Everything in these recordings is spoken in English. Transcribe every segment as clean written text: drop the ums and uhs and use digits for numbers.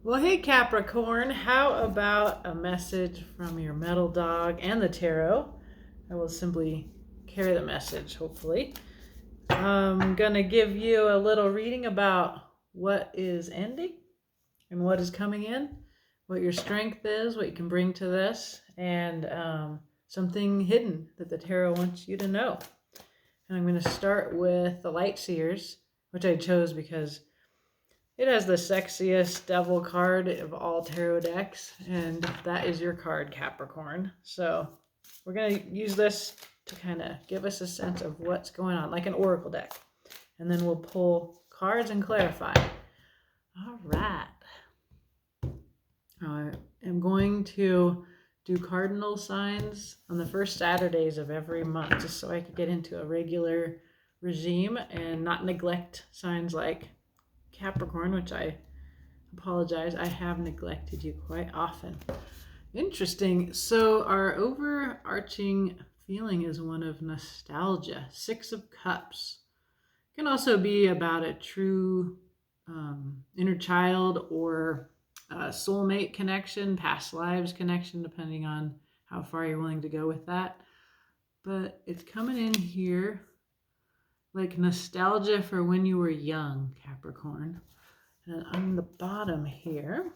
Well, hey Capricorn, how about a message from your metal dog and the tarot? I will simply carry the message, hopefully. I'm going to give you a little reading about what is ending and what is coming in, what your strength is, what you can bring to this, and something hidden that the tarot wants you to know. And I'm going to start with the Light Seers, which I chose because it has the sexiest devil card of all tarot decks, and that is your card, Capricorn. So we're going to use this to kind of give us a sense of what's going on, like an oracle deck. And then we'll pull cards and clarify. All right. I am going to do cardinal signs on the first Saturdays of every month, just so I could get into a regular regime and not neglect signs like Capricorn, which I apologize, I have neglected you quite often. Interesting. So our overarching feeling is one of nostalgia. 6 of Cups. It can also be about a true inner child or soulmate connection, past lives connection, depending on how far you're willing to go with that. But it's coming in here like nostalgia for when you were young, Capricorn. And on the bottom here,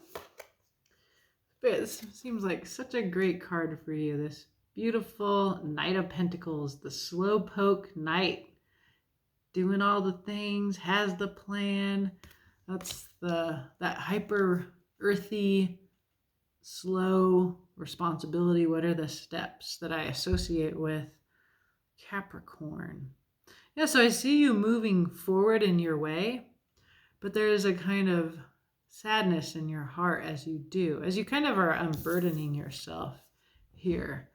this seems like such a great card for you. This beautiful Knight of Pentacles, the slowpoke knight, doing all the things, has the plan. That's that hyper earthy, slow responsibility. What are the steps that I associate with Capricorn? Yeah, so I see you moving forward in your way, but there is a kind of sadness in your heart as you do, as you kind of are unburdening yourself here.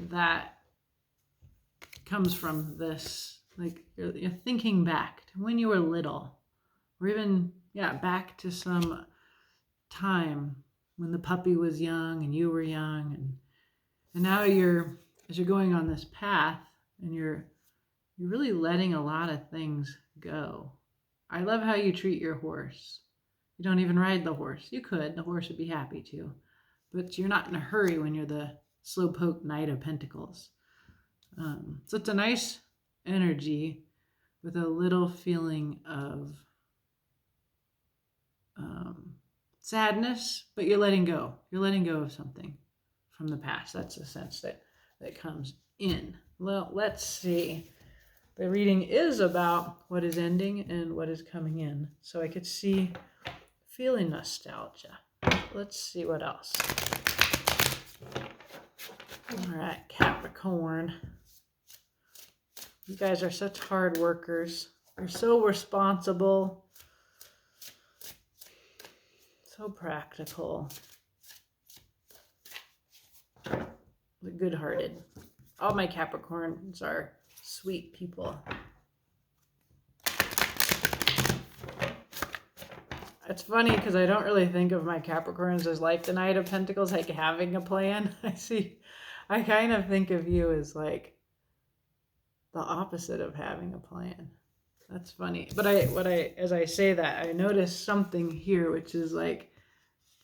That comes from this, like you're thinking back to when you were little, or even, back to some time when the puppy was young and you were young. And now as you're going on this path and you're really letting a lot of things go. I love how you treat your horse. You don't even ride the horse. You could. The horse would be happy to. But you're not in a hurry when you're the slowpoke Knight of Pentacles. So it's a nice energy with a little feeling of sadness, but you're letting go. You're letting go of something from the past. That's the sense that comes in. Well, let's see. The reading is about what is ending and what is coming in. So I could see feeling nostalgia. Let's see what else. All right, Capricorn. You guys are such hard workers. You're so responsible. So practical. Good-hearted. All my Capricorns are sweet people. It's funny because I don't really think of my Capricorns as like the Knight of Pentacles, like having a plan. I kind of think of you as like the opposite of having a plan. That's funny. But as I say that, I notice something here, which is like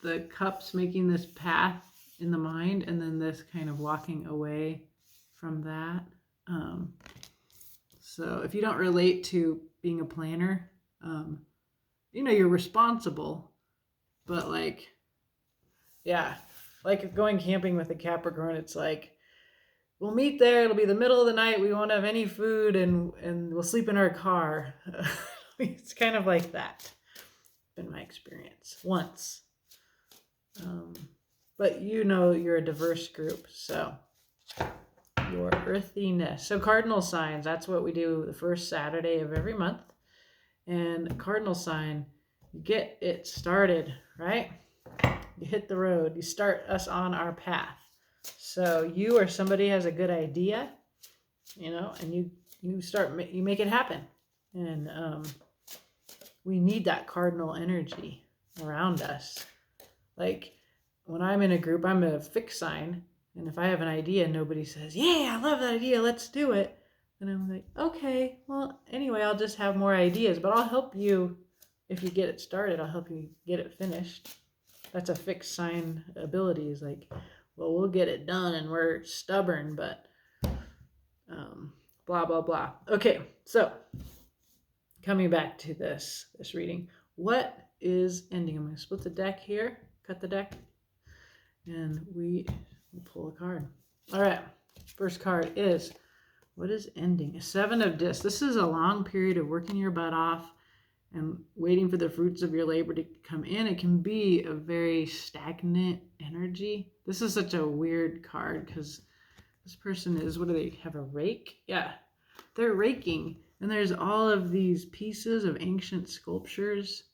the cups making this path in the mind, and then this kind of walking away from that. So if you don't relate to being a planner, you're responsible, but like going camping with a Capricorn, it's like, we'll meet there, it'll be the middle of the night, we won't have any food, and we'll sleep in our car. It's kind of like that, in my experience, once. But you're a diverse group, so your earthiness. So cardinal signs, that's what we do the first Saturday of every month. And a cardinal sign, you get it started, right? You hit the road, you start us on our path. So you or somebody has a good idea, and you make it happen. And we need that cardinal energy around us. Like when I'm in a group, I'm a fixed sign. And if I have an idea and nobody says, yeah, I love that idea, let's do it. And I'm like, okay, well, anyway, I'll just have more ideas. But I'll help you if you get it started. I'll help you get it finished. That's a fixed sign ability. Is like, well, we'll get it done and we're stubborn, but blah, blah, blah. Okay, so coming back to this reading, what is ending? I'm going to split the deck here, cut the deck, and we will pull a card. All right, first card is, what is ending? A 7 of Discs. This is a long period of working your butt off and waiting for the fruits of your labor to come in. It can be a very stagnant energy. This is such a weird card because this person is, what do they have, a rake? Yeah, they're raking. And there's all of these pieces of ancient sculptures.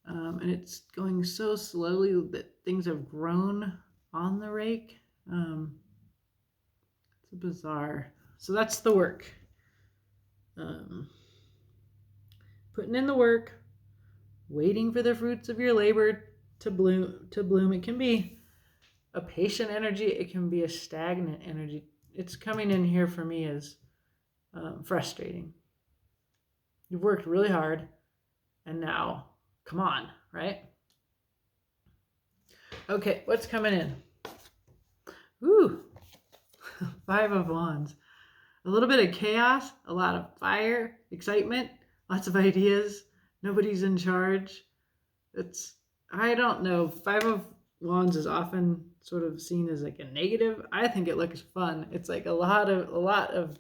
And it's going so slowly that things have grown on the rake. It's bizarre. So that's the work. Putting in the work, waiting for the fruits of your labor to bloom. It can be a patient energy. It can be a stagnant energy. It's coming in here for me as frustrating. You've worked really hard, and now, come on, right? Okay, what's coming in? Ooh, 5 of Wands. A little bit of chaos, a lot of fire, excitement, lots of ideas. Nobody's in charge. I don't know. 5 of Wands is often sort of seen as like a negative. I think it looks fun. It's like a lot of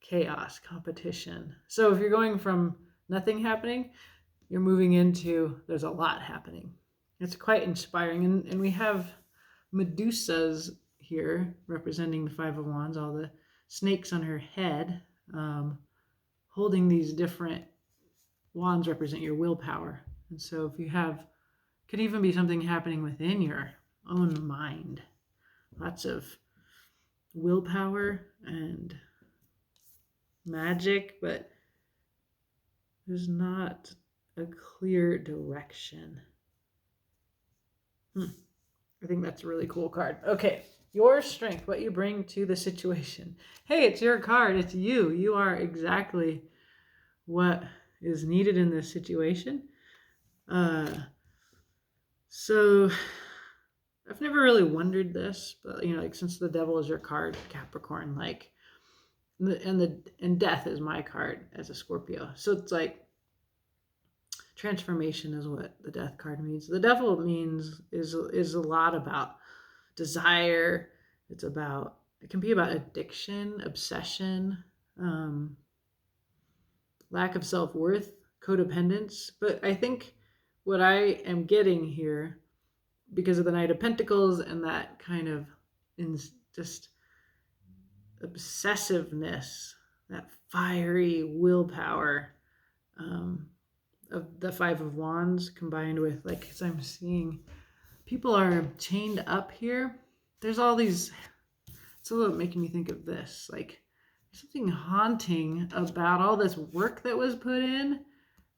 chaos, competition. So if you're going from nothing happening, you're moving into there's a lot happening. It's quite inspiring. And we have Medusas here representing the 5 of Wands, all the snakes on her head, holding these different wands represent your willpower. And so if you have, could even be something happening within your own mind. Lots of willpower and magic, but there's not a clear direction. I think that's a really cool card. Okay, your strength, what you bring to the situation. Hey, it's your card. It's you. You are exactly what is needed in this situation. So I've never really wondered this, but like since the devil is your card, Capricorn, like, and death is my card as a Scorpio. So it's like transformation is what the death card means. The devil is a lot about desire. It can be about addiction, obsession, lack of self-worth, codependence. But I think what I am getting here, because of the Knight of Pentacles and that kind of just obsessiveness, that fiery willpower of the 5 of Wands combined with, like, as I'm seeing, people are chained up here. There's all these, it's a little making me think of this, like something haunting about all this work that was put in.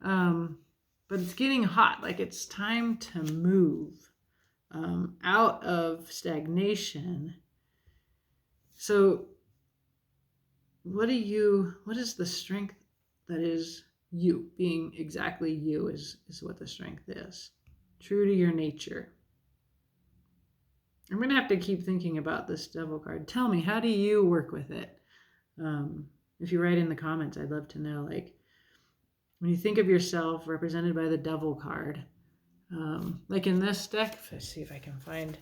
But it's getting hot, like it's time to move out of stagnation. So what is the strength that is you? Being exactly you is what the strength is. True to your nature. I'm going to have to keep thinking about this devil card. Tell me, how do you work with it? If you write in the comments, I'd love to know, like, when you think of yourself represented by the devil card, like in this deck, let's see if I can find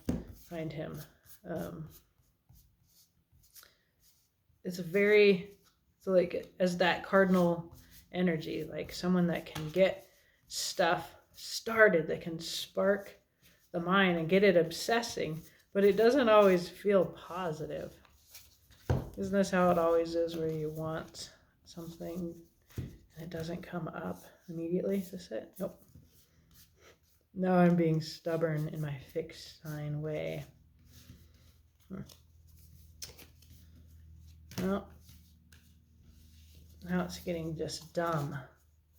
him. It's like as that cardinal energy, like someone that can get stuff started, that can spark the mind and get it obsessing, but it doesn't always feel positive. Isn't this how it always is, where you want something and it doesn't come up immediately? Is this it? Nope. No, I'm being stubborn in my fixed sign way. No. Now it's getting just dumb.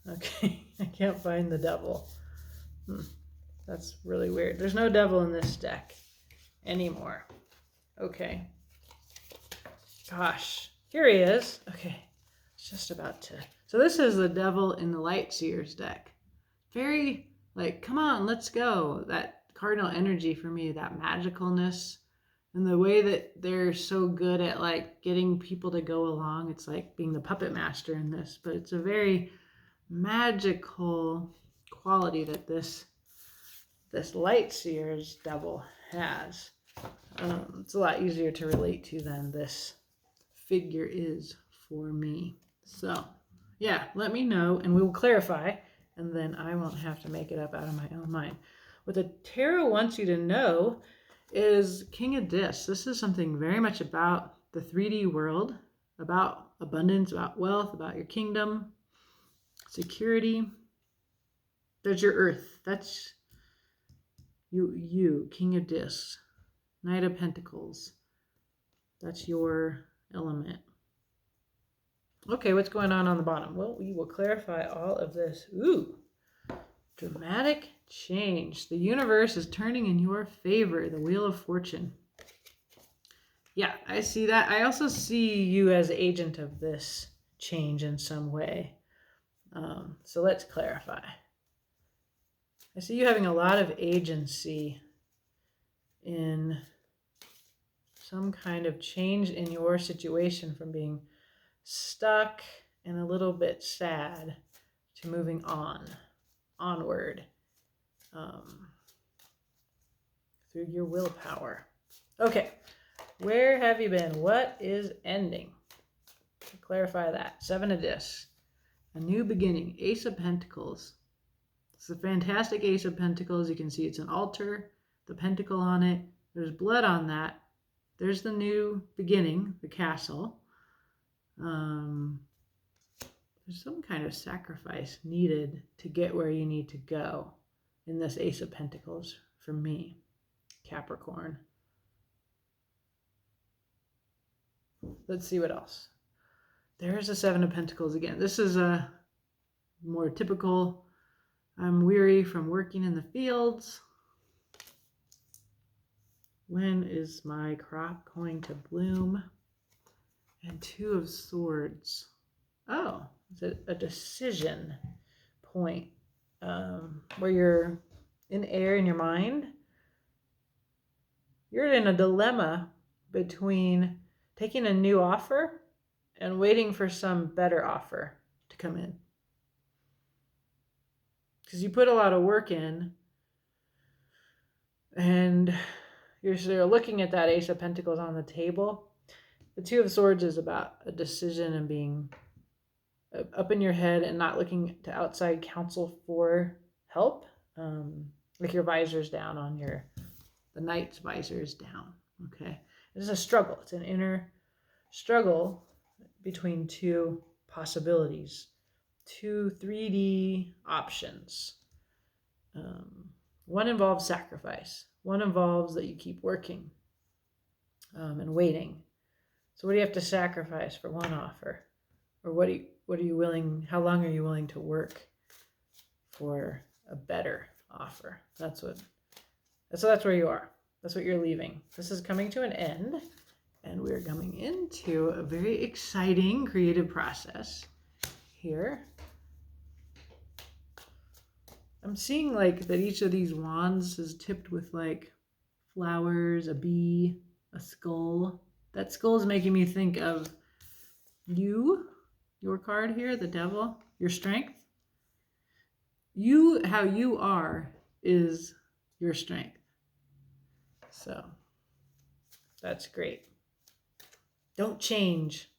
Okay, I can't find the devil. That's really weird. There's no devil in this deck anymore. Okay. Gosh, here he is. Okay, it's just about to. So this is the devil in the Light Seers deck. Very Like, come on, let's go. That cardinal energy for me, that magicalness, and the way that they're so good at like getting people to go along. It's like being the puppet master in this, but it's a very magical quality that this light seer's devil has. It's a lot easier to relate to than this figure is for me. So yeah, let me know and we will clarify, and then I won't have to make it up out of my own mind. What the tarot wants you to know is King of Discs. This is something very much about the 3D world, about abundance, about wealth, about your kingdom, security. There's your earth. That's you, King of Discs, Knight of Pentacles. That's your element. Okay, what's going on the bottom? Well, we will clarify all of this. Ooh, dramatic change. The universe is turning in your favor. The Wheel of Fortune. Yeah, I see that. I also see you as agent of this change in some way. So let's clarify. I see you having a lot of agency in some kind of change in your situation, from being stuck and a little bit sad to moving onward through your willpower. Okay, where have you been? What is ending? To clarify that. 7 of Discs, a new beginning. Ace of Pentacles. It's a fantastic Ace of Pentacles. You can see it's an altar, the pentacle on it. There's blood on that. There's the new beginning, the castle. There's some kind of sacrifice needed to get where you need to go in this Ace of Pentacles for me, Capricorn. Let's see what else. There's a 7 of Pentacles again. This is a more typical, I'm weary from working in the fields. When is my crop going to bloom? And 2 of Swords. Oh, it's a decision point where you're in air in your mind. You're in a dilemma between taking a new offer and waiting for some better offer to come in. Because you put a lot of work in, and you're sort of looking at that Ace of Pentacles on the table. The 2 of Swords is about a decision and being up in your head and not looking to outside counsel for help. Like your visor's down on the Knight's visor is down. Okay. It's a struggle. It's an inner struggle between 2 possibilities, 2 3D options. One involves sacrifice. One involves that you keep working and waiting. So what do you have to sacrifice for one offer? Or what are you willing, how long are you willing to work for a better offer? That's where you are. That's what you're leaving. This is coming to an end, and we're coming into a very exciting creative process here. I'm seeing like that each of these wands is tipped with like flowers, a bee, a skull. That skull is making me think of your card here, the Devil, your strength. How you are is your strength. So that's great. Don't change.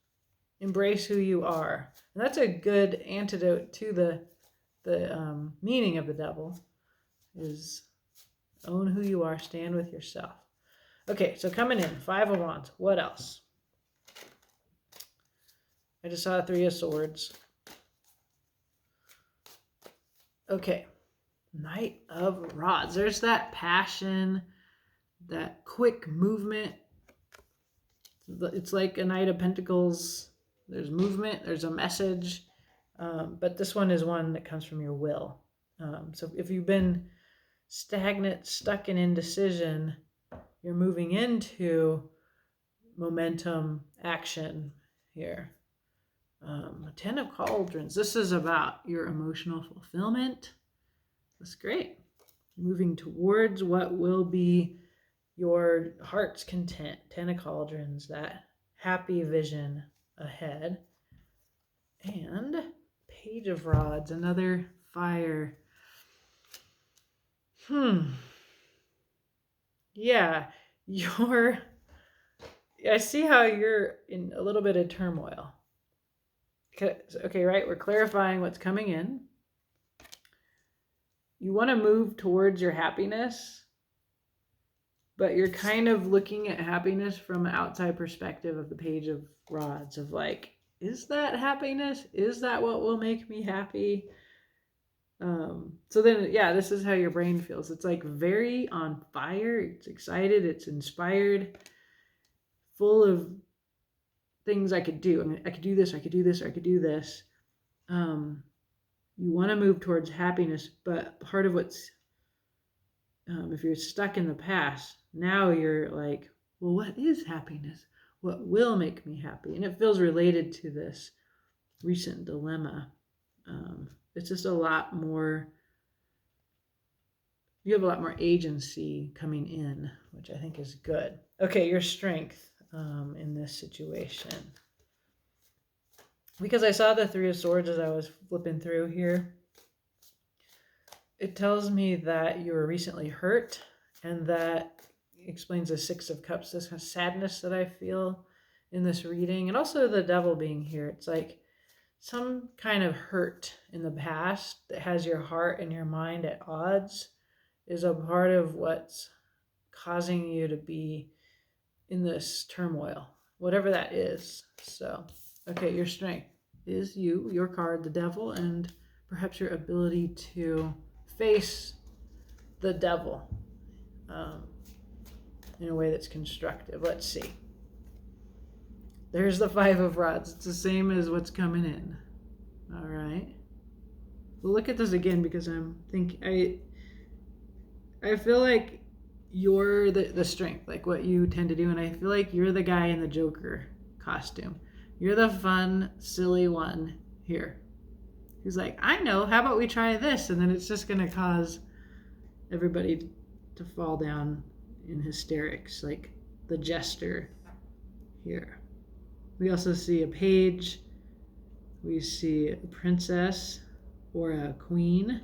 Embrace who you are. And that's a good antidote to the meaning of the Devil, is own who you are, stand with yourself. Okay, so coming in, 5 of Wands. What else? I just saw 3 of Swords. Okay, Knight of Rods. There's that passion, that quick movement. It's like a Knight of Pentacles. There's movement, there's a message, but this one is one that comes from your will. So if you've been stagnant, stuck in indecision, you're moving into momentum, action here. 10 of Cauldrons. This is about your emotional fulfillment, That's great. Moving towards what will be your heart's content. 10 of Cauldrons, that happy vision ahead. And Page of Rods, another fire. Yeah, I see how you're in a little bit of turmoil. Okay, right? We're clarifying what's coming in. You want to move towards your happiness, but you're kind of looking at happiness from an outside perspective of the Page of Rods, of like, is that happiness? Is that what will make me happy? So then, yeah, this is how your brain feels. It's like very on fire. It's excited. It's inspired, full of things I could do. I mean, I could do this, I could do this, or I could do this. You want to move towards happiness, but part of what's, if you're stuck in the past, now you're like, well, what is happiness? What will make me happy? And it feels related to this recent dilemma. It's just a lot more, you have a lot more agency coming in, which I think is good. Okay, your strength in this situation. Because I saw the Three of Swords as I was flipping through here, it tells me that you were recently hurt, and that explains the Six of Cups, this kind of sadness that I feel in this reading, and also the Devil being here. It's like some kind of hurt in the past that has your heart and your mind at odds is a part of what's causing you to be in this turmoil, whatever that is. So, okay, your strength is your card, the Devil, and perhaps your ability to face the devil in a way that's constructive. Let's see. There's the Five of Rods. It's the same as what's coming in. All right. We'll look at this again because I'm thinking, I feel like you're the strength, like what you tend to do, and I feel like you're the guy in the Joker costume. You're the fun, silly one here. He's like, I know, how about we try this? And then it's just going to cause everybody to fall down in hysterics, like the jester here. We also see a page. We see a princess or a queen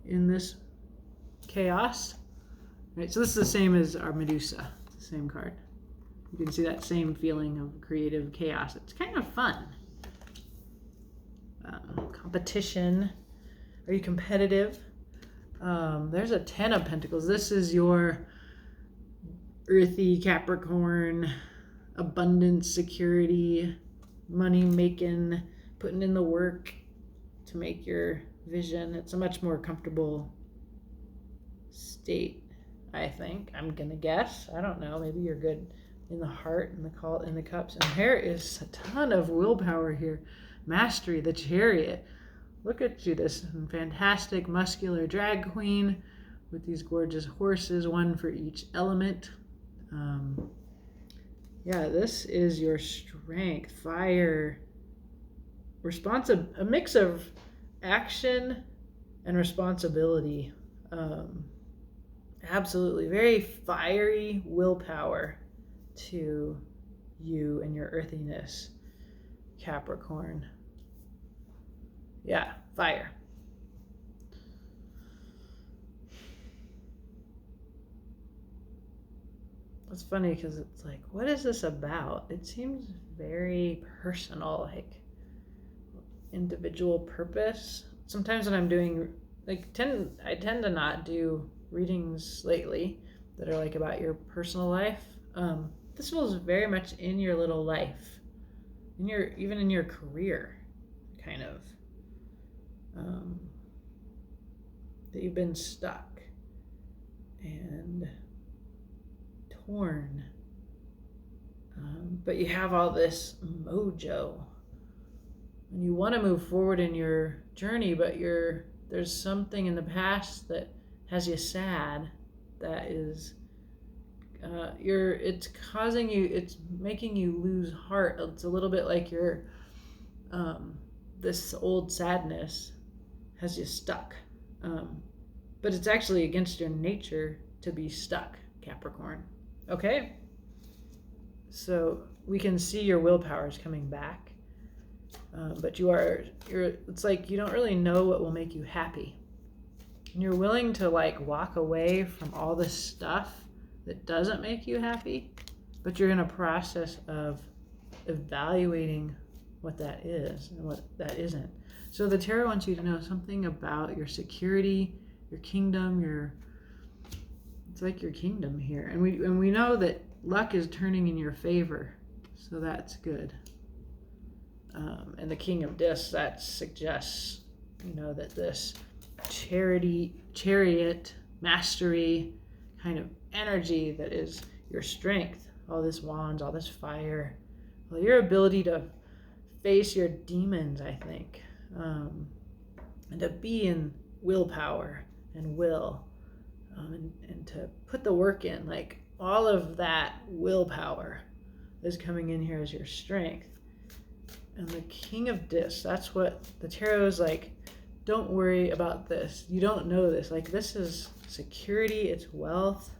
in this chaos. Right, so this is the same as our Medusa. It's the same card. You can see that same feeling of creative chaos. It's kind of fun. Competition. Are you competitive? There's a 10 of Pentacles. This is your earthy Capricorn, abundance, security, money making, putting in the work to make your vision. It's a much more comfortable state, I think. I'm gonna guess. I don't know. Maybe you're good in the heart and the cups. And there is a ton of willpower here. Mastery, the Chariot. Look at you, this fantastic muscular drag queen with these gorgeous horses, one for each element. Yeah, this is your strength, fire, a mix of action and responsibility. Absolutely, very fiery willpower to you and your earthiness, Capricorn. Yeah, fire. It's funny because it's like, what is this about? It seems very personal, like individual purpose. Sometimes when I'm doing, I tend to not do readings lately that are like about your personal life. This feels very much in your little life, even in your career, kind of. That you've been stuck and torn, but you have all this mojo and you want to move forward in your journey, but there's something in the past that has you sad, that is it's making you lose heart. It's a little bit like this old sadness has you stuck. but it's actually against your nature to be stuck, Capricorn. Okay? So we can see your willpower is coming back, but it's like you don't really know what will make you happy. And you're willing to like walk away from all this stuff that doesn't make you happy, but you're in a process of evaluating what that is and what that isn't. So the tarot wants you to know something about your security, your kingdom, it's like your kingdom here. And we know that luck is turning in your favor, so that's good. And the King of Discs, that suggests, that this chariot, mastery kind of energy that is your strength, all this wands, all this fire, well, your ability to face your demons, I think, and to be in willpower and will, and to put the work in, like all of that willpower is coming in here as your strength. And the King of Discs, that's what the tarot is like. Don't worry about this. You don't know this. Like, this is security, it's wealth.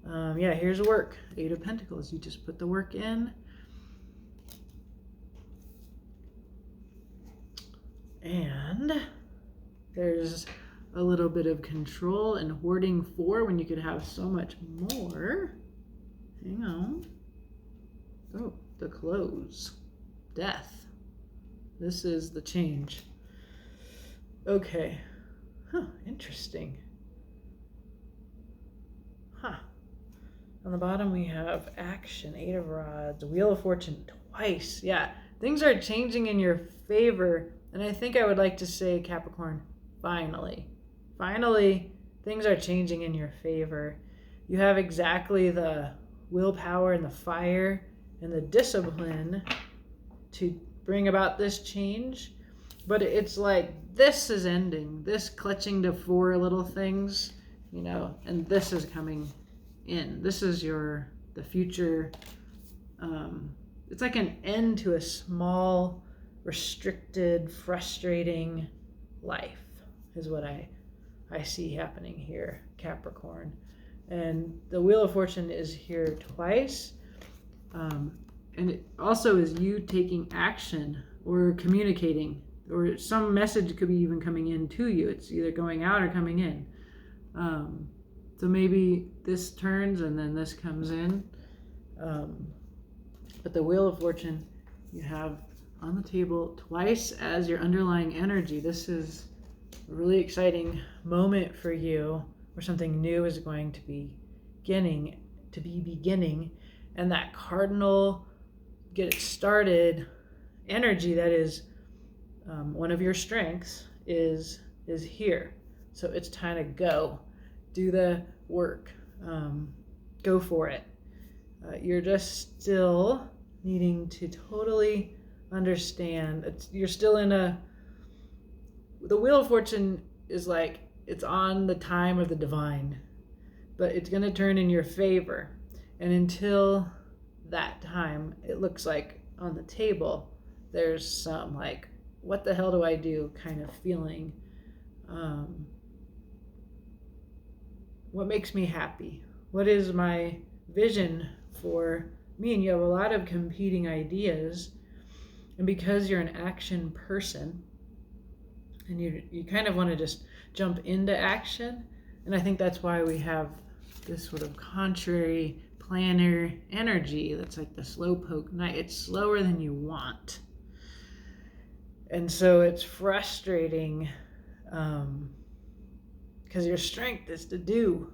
Here's work. 8 of Pentacles. You just put the work in. And there's a little bit of control and hoarding 4 when you could have so much more. Hang on. Oh, the close. Death. This is the change. Okay. Interesting. On the bottom we have action, 8 of Rods, Wheel of Fortune twice. Yeah, things are changing in your favor. And I think I would like to say, Capricorn, finally. Finally, things are changing in your favor. You have exactly the willpower and the fire and the discipline to bring about this change. But it's like, this is ending. This clutching to 4 little things, and this is coming in. This is the future. It's like an end to a small, restricted, frustrating life is what I see happening here, Capricorn. And the Wheel of Fortune is here twice. And it also is you taking action or communicating, or some message could be even coming in to you. It's either going out or coming in. So maybe this turns and then this comes in. But the Wheel of Fortune you have on the table twice as your underlying energy. This is a really exciting moment for you where something new is going to be beginning. And that cardinal, get it started energy that is one of your strengths is here. So it's time to go. Do the work. Go for it. You're just still needing to totally understand. You're still in the Wheel of Fortune is like, it's on the time of the divine, but it's going to turn in your favor. And until that time, it looks like on the table, there's some like, what the hell do I do kind of feeling. What makes me happy? What is my vision for me? And you have a lot of competing ideas. And because you're an action person, and you kind of want to just jump into action, and I think that's why we have this sort of contrary planner energy that's like the slowpoke knight. It's slower than you want. And so it's frustrating because your strength is to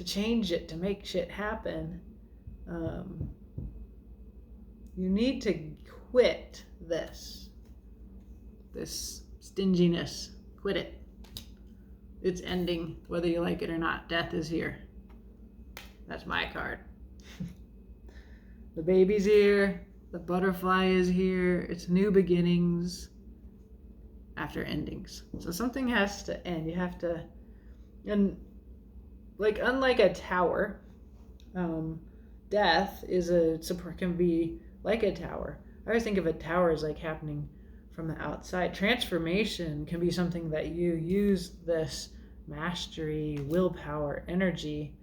change it, to make shit happen. You need to quit this stinginess. Quit it. It's ending, whether you like it or not. Death is here. That's my card. The baby's here. The butterfly is here. It's new beginnings after endings. So something has to end. You have to, and like unlike a tower, death can be like a tower. I always think of a tower as like happening from the outside. Transformation can be something that you use this mastery, willpower, energy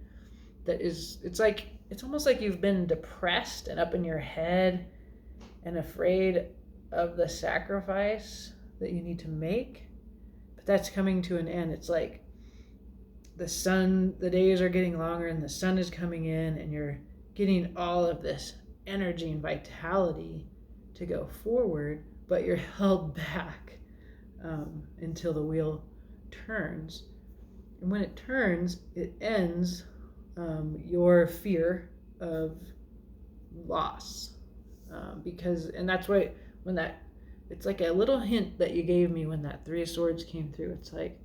that is, it's almost like you've been depressed and up in your head and afraid of the sacrifice that you need to make. But that's coming to an end. It's like the days are getting longer and the sun is coming in, and you're getting all of this energy and vitality to go forward, but you're held back until the wheel turns. And when it turns, it ends your fear of loss. And that's why it's like a little hint that you gave me when that Three of Swords came through. It's like,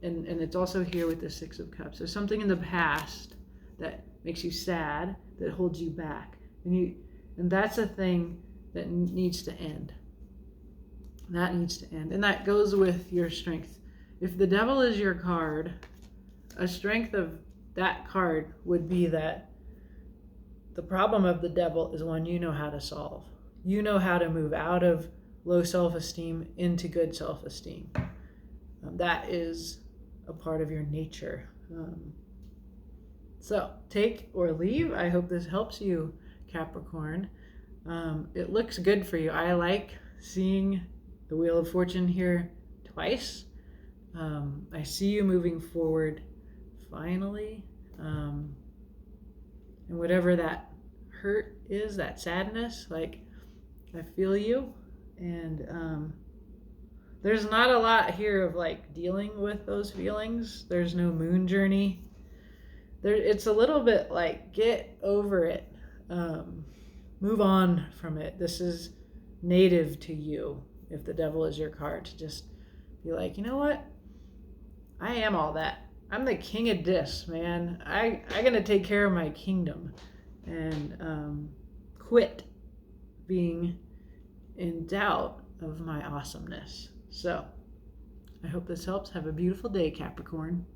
and it's also here with the Six of Cups. There's something in the past that makes you sad, that holds you back. And that's a thing that needs to end. That needs to end. And that goes with your strength. If the Devil is your card, a strength of that card would be that the problem of the Devil is one you know how to solve. You know how to move out of low self-esteem into good self-esteem. That is a part of your nature. So take or leave. I hope this helps you, Capricorn. It looks good for you. I like seeing the Wheel of Fortune here twice. I see you moving forward finally. And whatever that hurt is, that sadness, like, I feel you. And there's not a lot here of like dealing with those feelings. There's no moon journey. It's a little bit like, get over it. Move on from it. This is native to you. If the Devil is your card, to just be like, you know what? I am all that. I'm the king of this, man. I gotta take care of my kingdom and quit being in doubt of my awesomeness. So I hope this helps. Have a beautiful day, Capricorn.